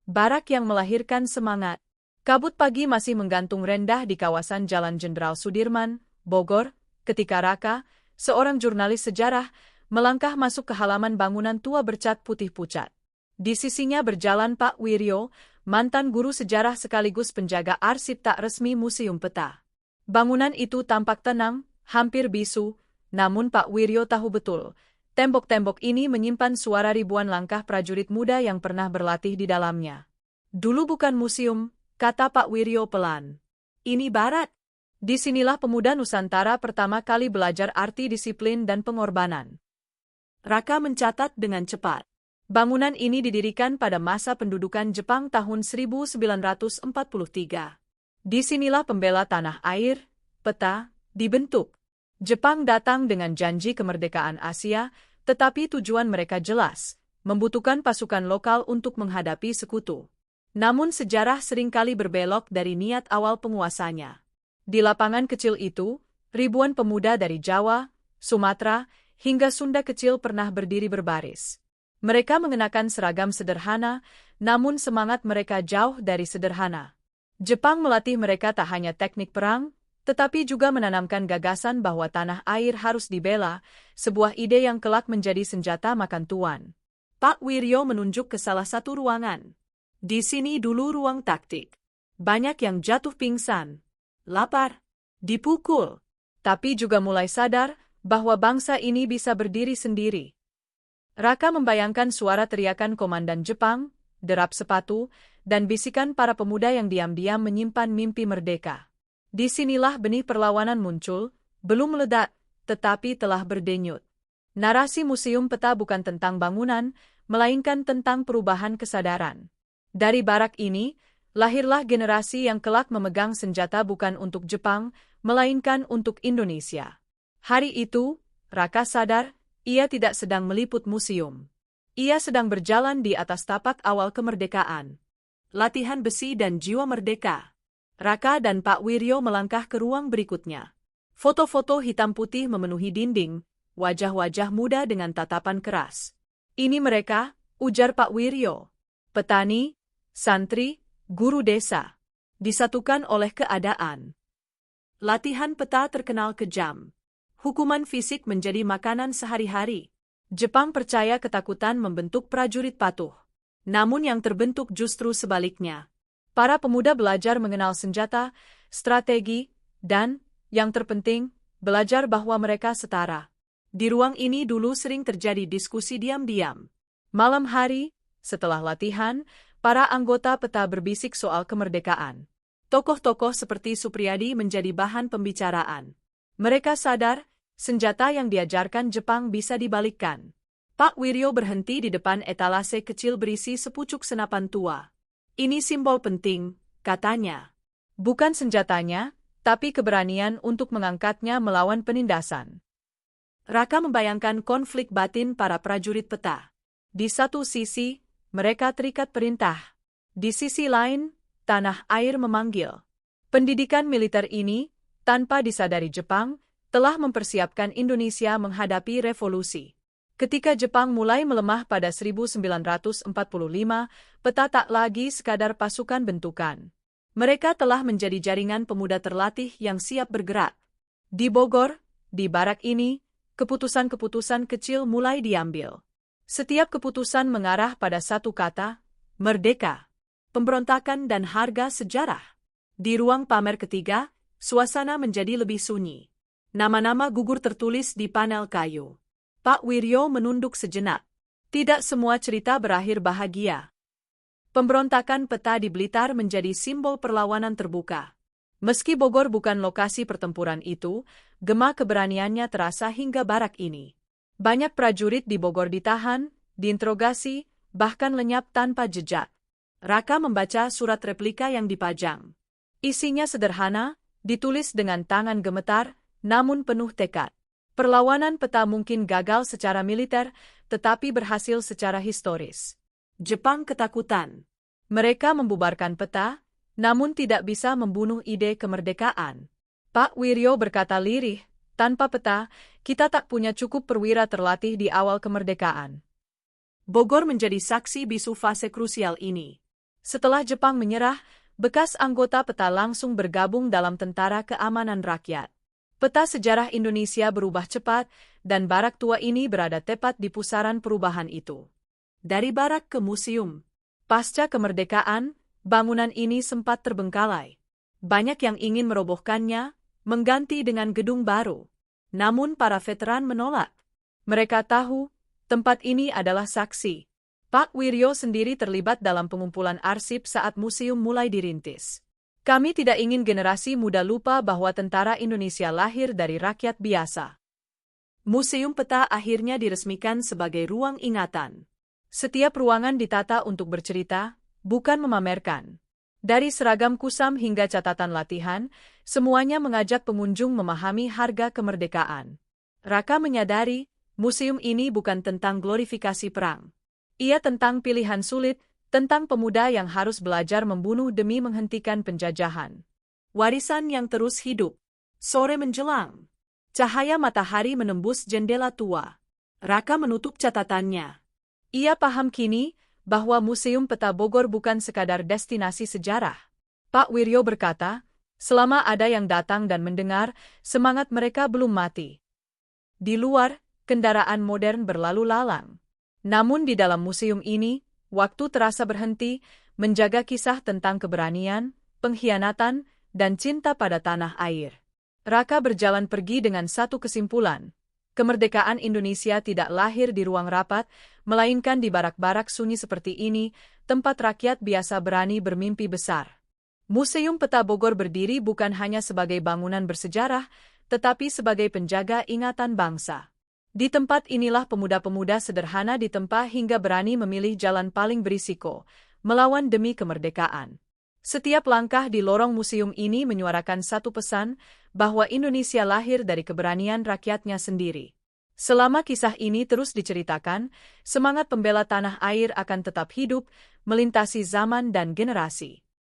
Barak yang melahirkan semangat. Kabut pagi masih menggantung rendah di kawasan Jalan Jenderal Sudirman, Bogor, ketika Raka, seorang jurnalis sejarah, melangkah masuk ke halaman bangunan tua bercat putih pucat. Di sisinya berjalan Pak Wiryo, mantan guru sejarah sekaligus penjaga arsip tak resmi Museum Peta. Bangunan itu tampak tenang, hampir bisu, namun Pak Wiryo tahu betul, tembok-tembok ini menyimpan suara ribuan langkah prajurit muda yang pernah berlatih di dalamnya. Dulu bukan museum, kata Pak Wiryo pelan. Ini barat. Disinilah pemuda Nusantara pertama kali belajar arti disiplin dan pengorbanan. Raka mencatat dengan cepat. Bangunan ini didirikan pada masa pendudukan Jepang tahun 1943. Disinilah pembela tanah air, Peta, dibentuk. Jepang datang dengan janji kemerdekaan Asia, tetapi tujuan mereka jelas, membutuhkan pasukan lokal untuk menghadapi sekutu. Namun sejarah seringkali berbelok dari niat awal penguasanya. Di lapangan kecil itu, ribuan pemuda dari Jawa, Sumatera, hingga Sunda kecil pernah berdiri berbaris. Mereka mengenakan seragam sederhana, namun semangat mereka jauh dari sederhana. Jepang melatih mereka tak hanya teknik perang, tetapi juga menanamkan gagasan bahwa tanah air harus dibela, sebuah ide yang kelak menjadi senjata makan tuan. Pak Wiryo menunjuk ke salah satu ruangan. Di sini dulu ruang taktik. Banyak yang jatuh pingsan, lapar, dipukul, tapi juga mulai sadar bahwa bangsa ini bisa berdiri sendiri. Raka membayangkan suara teriakan komandan Jepang, derap sepatu, dan bisikan para pemuda yang diam-diam menyimpan mimpi merdeka. Disinilah benih perlawanan muncul, belum meledak, tetapi telah berdenyut. Narasi Museum Peta bukan tentang bangunan, melainkan tentang perubahan kesadaran. Dari barak ini, lahirlah generasi yang kelak memegang senjata bukan untuk Jepang, melainkan untuk Indonesia. Hari itu, Raka sadar, ia tidak sedang meliput museum. Ia sedang berjalan di atas tapak awal kemerdekaan. Latihan besi dan jiwa merdeka. Raka dan Pak Wiryo melangkah ke ruang berikutnya. Foto-foto hitam putih memenuhi dinding, wajah-wajah muda dengan tatapan keras. Ini mereka, ujar Pak Wiryo. Petani, santri, guru desa. Disatukan oleh keadaan. Latihan peta terkenal kejam. Hukuman fisik menjadi makanan sehari-hari. Jepang percaya ketakutan membentuk prajurit patuh. Namun yang terbentuk justru sebaliknya. Para pemuda belajar mengenal senjata, strategi, dan, yang terpenting, belajar bahwa mereka setara. Di ruang ini dulu sering terjadi diskusi diam-diam. Malam hari, setelah latihan, para anggota peta berbisik soal kemerdekaan. Tokoh-tokoh seperti Supriyadi menjadi bahan pembicaraan. Mereka sadar, senjata yang diajarkan Jepang bisa dibalikkan. Pak Wiryo berhenti di depan etalase kecil berisi sepucuk senapan tua. Ini simbol penting, katanya. Bukan senjatanya, tapi keberanian untuk mengangkatnya melawan penindasan. Raka membayangkan konflik batin para prajurit peta. Di satu sisi, mereka terikat perintah. Di sisi lain, tanah air memanggil. Pendidikan militer ini, tanpa disadari Jepang, telah mempersiapkan Indonesia menghadapi revolusi. Ketika Jepang mulai melemah pada 1945, peta tak lagi sekadar pasukan bentukan. Mereka telah menjadi jaringan pemuda terlatih yang siap bergerak. Di Bogor, di barak ini, keputusan-keputusan kecil mulai diambil. Setiap keputusan mengarah pada satu kata, merdeka, pemberontakan dan harga sejarah. Di ruang pamer ketiga, suasana menjadi lebih sunyi. Nama-nama gugur tertulis di panel kayu. Pak Wiryo menunduk sejenak. Tidak semua cerita berakhir bahagia. Pemberontakan peta di Blitar menjadi simbol perlawanan terbuka. Meski Bogor bukan lokasi pertempuran itu, gema keberaniannya terasa hingga barak ini. Banyak prajurit di Bogor ditahan, diinterogasi, bahkan lenyap tanpa jejak. Raka membaca surat replika yang dipajang. Isinya sederhana, ditulis dengan tangan gemetar, namun penuh tekad. Perlawanan peta mungkin gagal secara militer, tetapi berhasil secara historis. Jepang ketakutan. Mereka membubarkan peta, namun tidak bisa membunuh ide kemerdekaan. Pak Wiryo berkata lirih, tanpa peta, kita tak punya cukup perwira terlatih di awal kemerdekaan. Bogor menjadi saksi bisu fase krusial ini. Setelah Jepang menyerah, bekas anggota PETA langsung bergabung dalam Tentara Keamanan Rakyat. Peta sejarah Indonesia berubah cepat, dan barak tua ini berada tepat di pusaran perubahan itu. Dari barak ke museum. Pasca kemerdekaan, bangunan ini sempat terbengkalai. Banyak yang ingin merobohkannya, mengganti dengan gedung baru. Namun para veteran menolak. Mereka tahu, tempat ini adalah saksi. Pak Wiryo sendiri terlibat dalam pengumpulan arsip saat museum mulai dirintis. Kami tidak ingin generasi muda lupa bahwa tentara Indonesia lahir dari rakyat biasa. Museum Peta akhirnya diresmikan sebagai ruang ingatan. Setiap ruangan ditata untuk bercerita, bukan memamerkan. Dari seragam kusam hingga catatan latihan, semuanya mengajak pengunjung memahami harga kemerdekaan. Raka menyadari, museum ini bukan tentang glorifikasi perang. Ia tentang pilihan sulit, tentang pemuda yang harus belajar membunuh demi menghentikan penjajahan. Warisan yang terus hidup. Sore menjelang. Cahaya matahari menembus jendela tua. Raka menutup catatannya. Ia paham kini bahwa Museum Peta Bogor bukan sekadar destinasi sejarah. Pak Wiryo berkata, selama ada yang datang dan mendengar, semangat mereka belum mati. Di luar, kendaraan modern berlalu lalang. Namun di dalam museum ini, waktu terasa berhenti, menjaga kisah tentang keberanian, pengkhianatan, dan cinta pada tanah air. Raka berjalan pergi dengan satu kesimpulan. Kemerdekaan Indonesia tidak lahir di ruang rapat, melainkan di barak-barak sunyi seperti ini, tempat rakyat biasa berani bermimpi besar. Museum Peta Bogor berdiri bukan hanya sebagai bangunan bersejarah, tetapi sebagai penjaga ingatan bangsa. Di tempat inilah pemuda-pemuda sederhana ditempa hingga berani memilih jalan paling berisiko, melawan demi kemerdekaan. Setiap langkah di lorong museum ini menyuarakan satu pesan, bahwa Indonesia lahir dari keberanian rakyatnya sendiri. Selama kisah ini terus diceritakan, semangat pembela tanah air akan tetap hidup, melintasi zaman dan generasi.